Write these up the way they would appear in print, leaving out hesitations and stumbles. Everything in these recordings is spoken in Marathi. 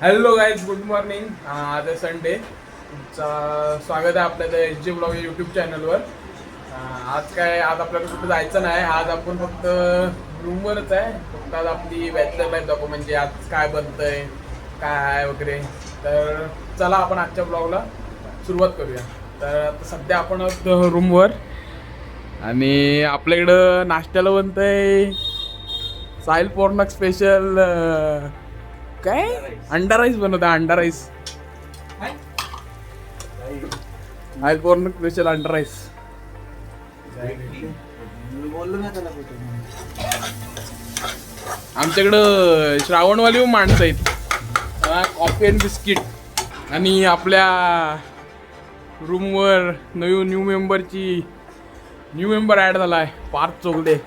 Hello guys, good morning. आज आहे संडे. तुमचं स्वागत आहे आपल्या त्या एच जी ब्लॉग यूट्यूब चॅनलवर. आज आपल्याला कुठं जायचं नाही. आज आपण फक्त रूमवरच आहे. फक्त आज आपली बॅचलर लाईफ दाखवू, म्हणजे आज काय बनतंय, काय आहे वगैरे. तर चला आपण आजच्या ब्लॉगला सुरुवात करूया. तर आता सध्या आपण रूमवर, आणि आपल्याकडं नाश्त्याला बनतंय साहिल पोर्नक स्पेशल काय अंडा राईस बनवता. अंडा राईस साहिल पोर्नक स्पेशल अंडा राईस. आमच्याकडं श्रावणवाली माणसं आहेत. Coffee and biscuit. आणि आपल्या रूमवर न्यू मेंबर ॲड झाला आहे, पार्थ चोगले.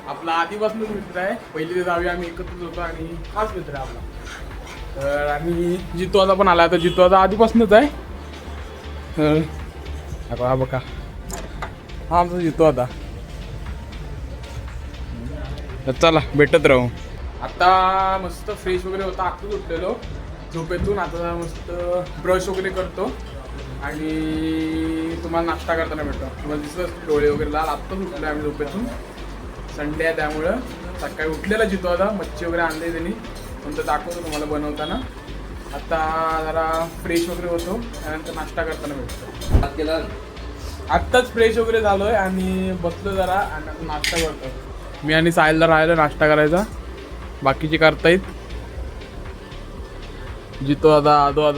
आपला आधीपासूनच मित्र आहे. पहिली ते 10वी आम्ही एकत्रच होतो आणि खास मित्र आहे आपला. तर आणि जितू पण आला. तर जितू आधीपासूनच आहे. तर हा बघा, हा आमचा जितू. तर चला भेटत राहू. आता मस्त फ्रेश वगैरे होता, आत्ताच उठलेलो झोपेतून. आता मस्त ब्रश वगैरे करतो आणि तुम्हाला नाश्ता करताना भेटतो. तुम्हाला दिसत डोळे वगैरे लाल. आत्ताच उठलो आम्ही झोपेतून. संडे आहे त्यामुळं सकाळी उठलेला जितो मच्छी वगैरे आणले त्यांनी. नंतर दाखवतो तुम्हाला बनवताना. आता जरा फ्रेश वगैरे होतो, त्यानंतर नाश्ता करताना भेटतो. आत्ताच फ्रेश वगैरे झालो आहे आणि बसलो जरा आणि नाश्ता करतो. मी आणि साहिलला राहिलो नाश्ता करायचा. बाकीचे करतायत जितो आदो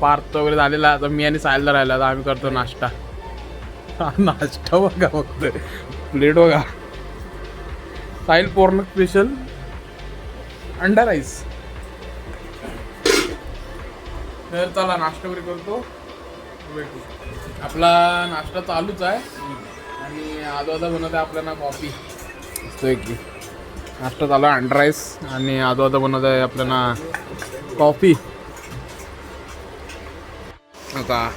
पार्थ वगैरे झालेला. आता मी आणि साहिलला राहिला. आता आम्ही करतो नाश्ता. नाश्ता बघा फक्त, प्लेट बघा. साहिल पोर्नक स्पेशल अंडा राईस. तर चला नाश्ता वगैरे करतो, भेटू. आपला नाश्ता चालूच आहे आणि आदो बनवत आहे आपल्याला कॉफी. मस्त की नाश्ता चालू आहे अंडा राईस आणि आदो बनवत आहे आपल्याला कॉफी. आता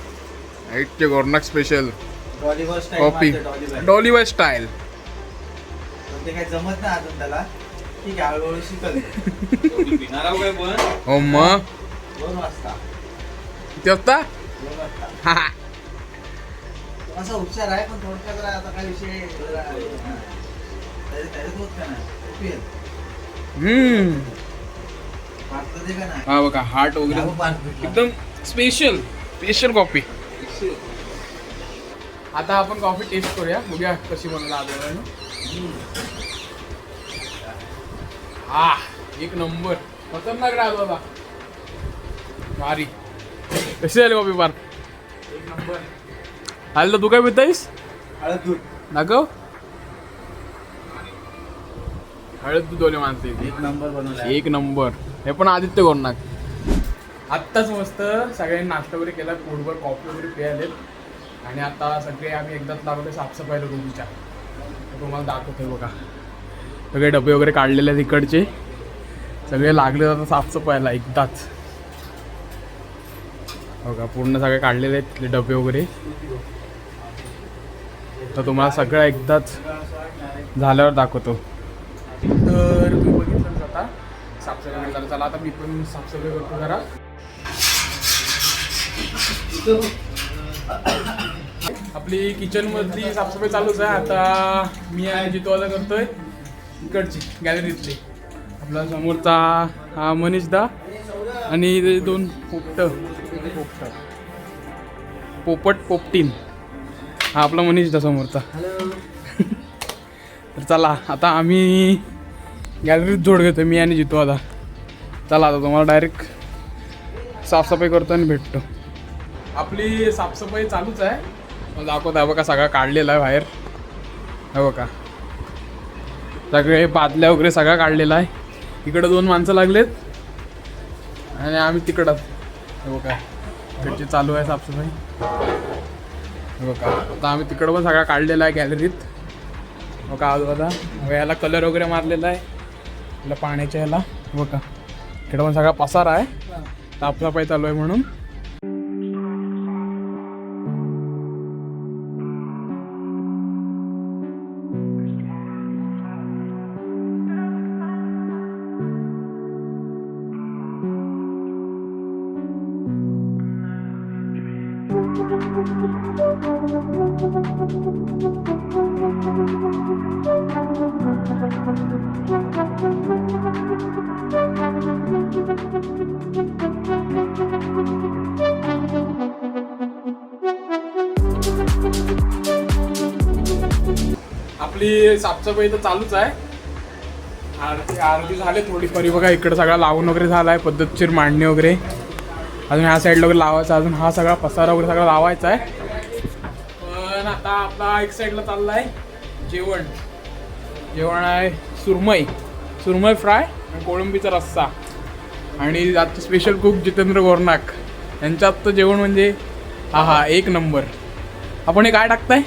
ऐकते गोर्नक स्पेशल कॉफी डॉलीवर स्टाईल. ते काय जमत नाही अजून त्याला. ठीक आहे, हळूहळू शिकल. हो मग 2 वाजता. किती वाजता? 2 वाजता. हा. तो असा हुशार आहे, पण थोडक्यात आता काय विषय त्याच्यात होत का नाही. पार्थ दे का नाही. हा बघा हार्ट वगैरे एकदम स्पेशल कॉफी. आता आपण कॉफी टेस्ट करूया, बघूया कशी बनवला आदो. एक नंबर, खतरनाक राहतो आता. भारी. कशी झाली कॉफी पार? एक नंबर. आलं तर तू काय पितायस? हळद दूध दाखव. हळद दूध वाले माणसं एक नंबर बनवला. एक नंबर. हे पण आदित्य गोर्नक. आत्ताच मस्त सगळ्यांनी नाश्ता वगैरे केला, पोटभर कॉफी वगैरे प्यायलेत. आणि आता सगळे आम्ही एकदाच लागलो साफसफाईला रूमच्या. तुम्हाला दाखवतोय बघा, सगळे डबे वगैरे काढलेले आहेत इकडचे. सगळे लागले आता साफसफाईला एकदाच. बघा पूर्ण सगळे काढलेले आहेत तिथले डबे वगैरे. तर तुम्हाला सगळं एकदाच झाल्यावर दाखवतो. तर तुम्ही बघितलं आता साफसफाई करताना. चला आता मी पण साफसफाई करतो जरा. आपली किचनमधली साफसफाई चालूच आहे. आता मी आणि जितो आता करतोय इकडची गॅलरीतली. आपला समोरचा हा मनीषदा आणि ते 2 पोपटीन. हा आपला मनीषदा समोरचा. तर चला आता आम्ही गॅलरीत जोड घेतो, मी आणि जितो आता. चला आता तुम्हाला डायरेक्ट साफसफाई करतो आणि भेटतो. आपली साफसफाई चालूच आहे. दाखवत आहे बघा, सगळा काढलेला आहे बाहेर. हे बघा सगळे बादल्या वगैरे सगळा काढलेला आहे. इकडं 2 माणसं लागलेत आणि आम्ही तिकडं. हे बघा इकडची चालू आहे साफसफाई. हे बघा आता आम्ही तिकडं पण सगळा काढलेला आहे गॅलरीत. बघा आता याला कलर वगैरे मारलेला आहे आपल्या पाण्याच्या याला. बघा इकडं पण सगळा पसारा आहे, साफसफाई चालू आहे म्हणून. आपली साफसफाई तर चालूच आहे. आरती झाले थोडीफारी बघा. इकडे सगळा लावून वगैरे झाला आहे, पद्धतशीर मांडणी वगैरे. अजून ह्या साईडला वगैरे लावायचं, अजून हा सगळा पसारा वगैरे सगळा लावायचा आहे. पण आता आपला एक साईडला चालला आहे जेवण. जेवण आहे सुरमई फ्राय आणि कोळंबीचा रस्सा. आणि आजचे स्पेशल कुक जितेंद्र गोरनाक यांच्या आजचं जेवण म्हणजे हा एक नंबर. आपण हे काय टाकताय?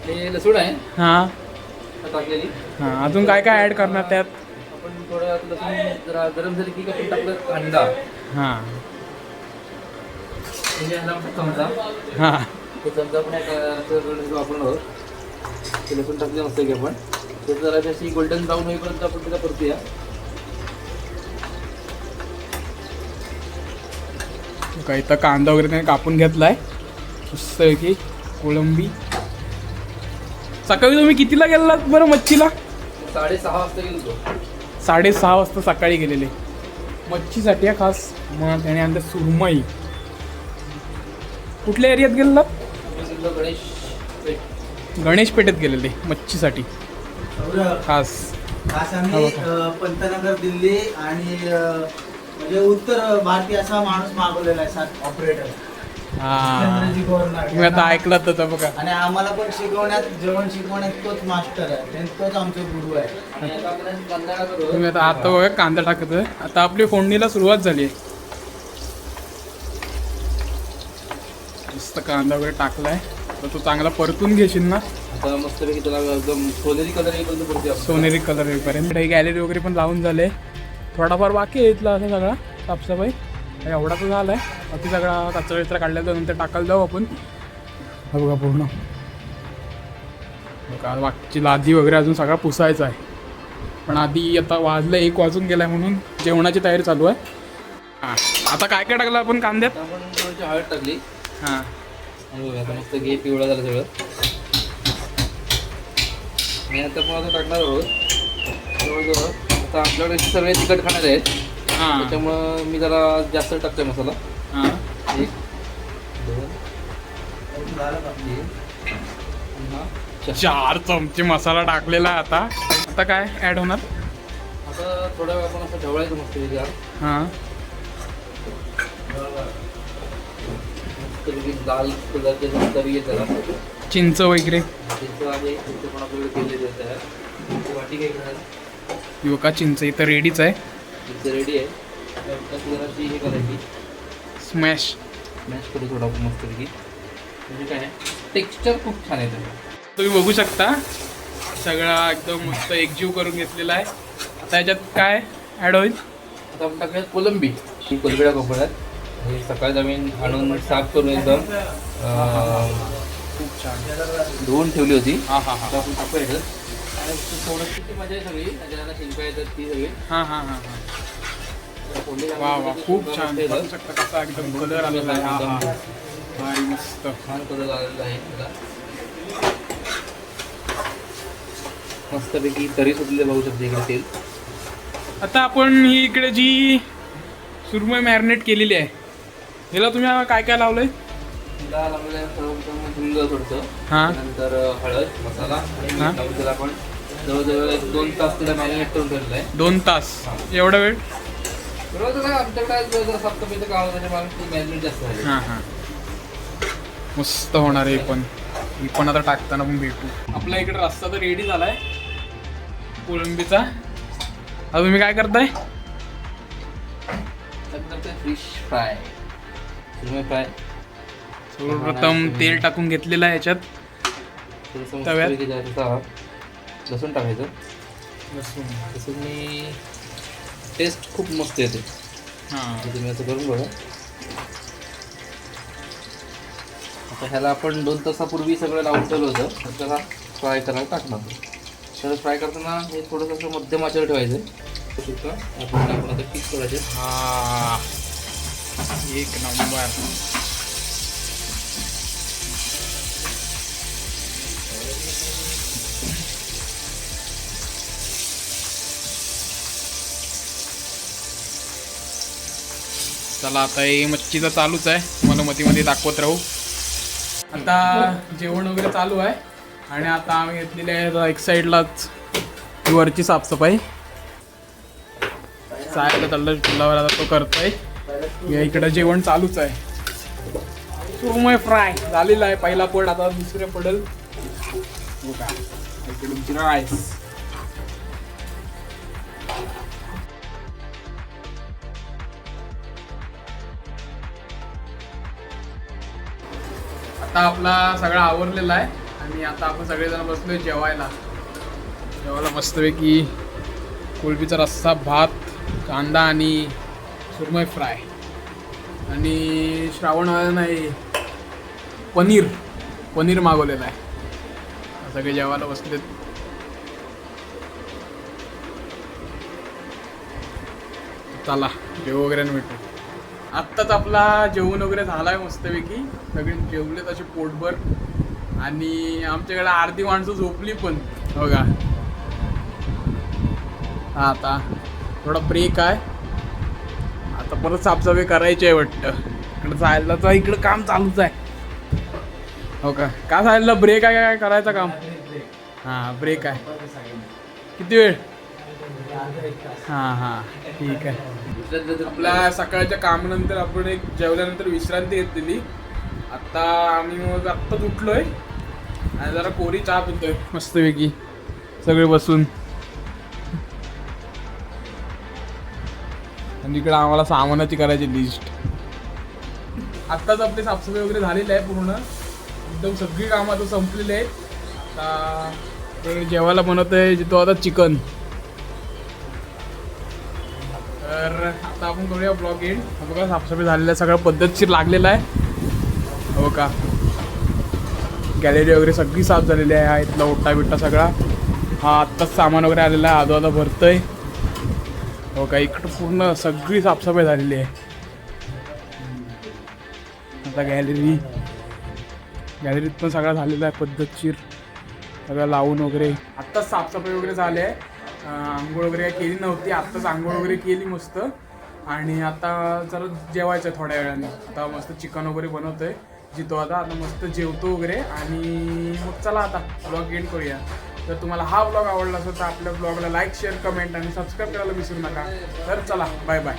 हे लसूण आहे हां टाकलेली. हां, अजून काय काय ॲड करणार त्यात? आपण थोडं लसूण जरा गरम झाली की आपण टाकलं कांदा. हां म्हणजे ह्याला आपण चमचा हां तो चमचा पण वापरून आहोत. ते लसूण टाकले मस्त की आपण ते जरा अशी गोल्डन ब्राऊन होईपर्यंत आपण त्याला परतूया. काय इथं कांदा वगैरे त्याने कापून घेतलाय मस्त की. कोळंबी सकाळी तुम्ही कितीला गेलात बरं मच्छीला? 6:30 वाजता गेलो होतो. 6:30 वाजता सकाळी गेलेले मच्छीसाठी आहे खास. मग त्याने आणलं सुरमई. कुठल्या एरियात गेलेलात? आम्ही गेलो गणेश पेठ. गणेश पेठेत गेलेले मच्छीसाठी खास. खास आम्ही पंतनगर दिल्ली आणि म्हणजे उत्तर भारतीय असा माणूस मागवलेला आहे, 7 ऑपरेटर. हां गोरनाक. तुम्ही आता ऐकलात तर बघा. आणि आम्हाला पण जेवण शिकवण्यात तोच मास्टर आहे, तोच आमचा गुरु आहे. आणि आता आपण कांदा टाकतो. तुम्ही आता बघा कांदा टाकतोय. आता आपली फोडणीला सुरुवात झाली आहे. मस्त कांदा वगैरे टाकलाय तर तो चांगला परतून घेशील ना. आता मस्तपैकी त्याला एकदम सोनेरी कलर येईपर्यंत परतूया. सोनेरी कलर येईपर्यंत. ही गॅलरी वगैरे पण लावून झाले. थोडाफार बाकी आहे इथला असं सगळा साफसफाई. एवढा तर झाला आहे. बाकी सगळा कचरा विचरा काढल्याचा नंतर टाकायला जाऊ आपण. हा बघा पूर्ण बघा बाकीची लादी वगैरे अजून सगळा पुसायचा आहे. पण आधी आता वाजलं 1 वाजून गेला आहे म्हणून जेवणाची तयारी चालू आहे. हां आता काय काय टाकलं आपण कांद्यात? आता आपण थोडीशी हळद टाकली. हां आणि बघा आता मस्त घे पिवळा झालं सगळं. आणि आता आपण आता टाकणार आहोत जवळजवळ. आता आपल्याकडे सगळे तिखट खाणारे आहेत हां त्याच्यामुळं मी जरा जास्त टाकतोय मसाला. हां 1 2 3 4 चमचे मसाला टाकलेला आहे. आता काय ॲड होणार? आता थोडा वेळ आपण असं ढवळायचं मस्त वेगळा. हां मस्तपैकी लाल कलरचे तरी येत त्याला. चिंच वगैरे चिंच आहे चिंच पण आपल्याकडे केलेली आहे तयार. वाटी काही घालायला युवका चिंच इथं रेडीच आहे. चिंच रेडी आहे. त्यात जराशी हे करायची स्मॅश. मॅश करू थोडा मस्तपैकी. म्हणजे काय टेक्स्चर खूप छान येतं. तुम्ही बघू शकता सगळा एकदम मस्त एकजीव करून घेतलेला आहे. आता याच्यात काय ॲड होईल? आता आपण टाकूया कोलंबी. ही कोलंबीला कोपऱ्यात हे सकाळी नवीन आणून साफ करून एकदम खूप छान धुवून ठेवली होती. हां हां हां आता आपण टाकूया याच्यात. आणि थोडंशी ती मजा आहे सगळी. त्याच्याला शिंका येतात ती सगळी. हां हां हां हां फोडणी वा वा टाकली खूप की छान. मस्त येतं. बघू शकता कसा एकदम कलर आलेला आहे. हां हां भारी मस्त. छान कलर आलेला आहे त्याला. मस्तपैकी तरी सुटले बघू शकते इकडे तेल. आता आपण ही इकडे जी सुरमई मॅरिनेट केलेली आहे हिला तुम्ही काय काय लावलंय? तिला लागलेलं आहे सर्वप्रथम धुंग थोडंसं. हां त्यानंतर हळद मसाला आणि हां. मीठ लावून त्याला आपण जवळजवळ 2 तास तिला मॅरिनेट करून ठेवलेलं आहे. 2 तास एवढा वेळ? बरोबर काय आमच्याकडे जर साफसफाईचं काम त्याच्यामुळे ती मॅरिनेट जास्त झाली. हां हां मस्त होणार आहे. ही पण आता टाकताना पण भेटू. आपल्या इकडे रस्ता तर रेडी झाला आहे कोळंबीचा. आता तुम्ही काय करताय? त्यानंतर फिश फ्राय सुरमई फ्राय. सर्वप्रथम तेल टाकून घेतलेलं आहे याच्यात. थोडंसं तव्यात? मस्तपैकी जायचं लसूण टाकायचं. लसूण मी टेस्ट खूप मस्त येते. हां तुम्ही असं करून बघा. आता ह्याला आपण 2 तासापूर्वी सगळं लावून ठेवलं होतं. तर त्याला फ्राय करायला टाकणार. तर फ्राय करताना हे थोडंसं असं मध्यम आचेवर ठेवायचं. आपण आता फिक्स करायचे. हां एक नंबर. चला आता हे मच्छीचं चालूच आहे, तुम्हाला मध्ये दाखवत राहू. आता जेवण वगैरे चालू आहे आणि आता आम्ही घेतलेली आहे एक साईडलाच वरची साफसफाई. सायला चाललं चुलावर, आता तो करतोय. या इकडं जेवण चालूच आहे. सुरमई फ्राय झालेला आहे पहिला पड, आता दुसरे पडल. हो का, इकडून राईस. आता आपला सगळा आवरलेला आहे आणि आता आपण सगळेजण बसलोय जेवायला. मस्तपैकी कोळंबीचा रस्सा, भात, कांदा आणि सुरमई फ्राय आणि श्रावण नाही पनीर मागवलेलं आहे. सगळे जेवायला बसलेत. चला जेव वगैरे भेटू. आत्ताच आपला जेवण वगैरे झाला आहे मस्तपैकी. सगळे जेवले तसे पोटभर आणि आमच्याकडे अर्धी माणसं झोपली पण बघा. हा आता थोडा ब्रेक आहे. आता परत साफसफाई करायची आहे वाटतं. इकडं जायला तर इकडं काम चालूच आहे. हो का, का जायला ब्रेक आहे काय करायचं काम? हां ब्रेक आहे. किती वेळ? हां ठीक आहे. आपल्या सकाळच्या कामानंतर आपण एक जेवल्यानंतर विश्रांती घेतलेली. आत्ता आम्ही मग आत्ताच उठलोय आणि जरा कोरी चहा पितोय मस्तपैकी सगळे बसून. आणि इकडे आम्हाला सामानाची करायची लिस्ट. आत्ताच आपली साफसफाई वगैरे झालेली आहे पूर्ण, एकदम सगळी कामं आता संपलेली आहेत. आता ते जेवायला बनवत आहे जिथं आता चिकन. तर आता आपण करूया ब्लॉग एंड. बघा साफसफाई झालेलं आहे, सगळं पद्धतशीर लागलेलं आहे. हो का, गॅलरी वगैरे सगळी साफ झालेली आहे. हा इथला ओटा बिट्टा सगळा, हा आत्ताच सामान वगैरे आलेला आहे, आदो भरतोय. हो का, इकडं पूर्ण सगळी साफसफाई झालेली आहे. आता गॅलरीत पण सगळं झालेलं आहे पद्धतशीर, सगळं लावून वगैरे. आत्ताच साफसफाई वगैरे झाली आहे. आंघोळ वगैरे केली नव्हती, आत्ताच आंघोळ वगैरे केली मस्त. आणि आता जरा जेवायचं आहे थोड्या वेळाने. आता मस्त चिकन वगैरे बनवतोय जितो. आता मस्त जेवतो वगैरे आणि मग चला आता ब्लॉग एंड करूया. जर तुम्हाला हा ब्लॉग आवडला असेल तर आपल्या ब्लॉगला लाईक, शेअर, कमेंट आणि सबस्क्राईब करायला विसरू नका. तर चला, बाय बाय.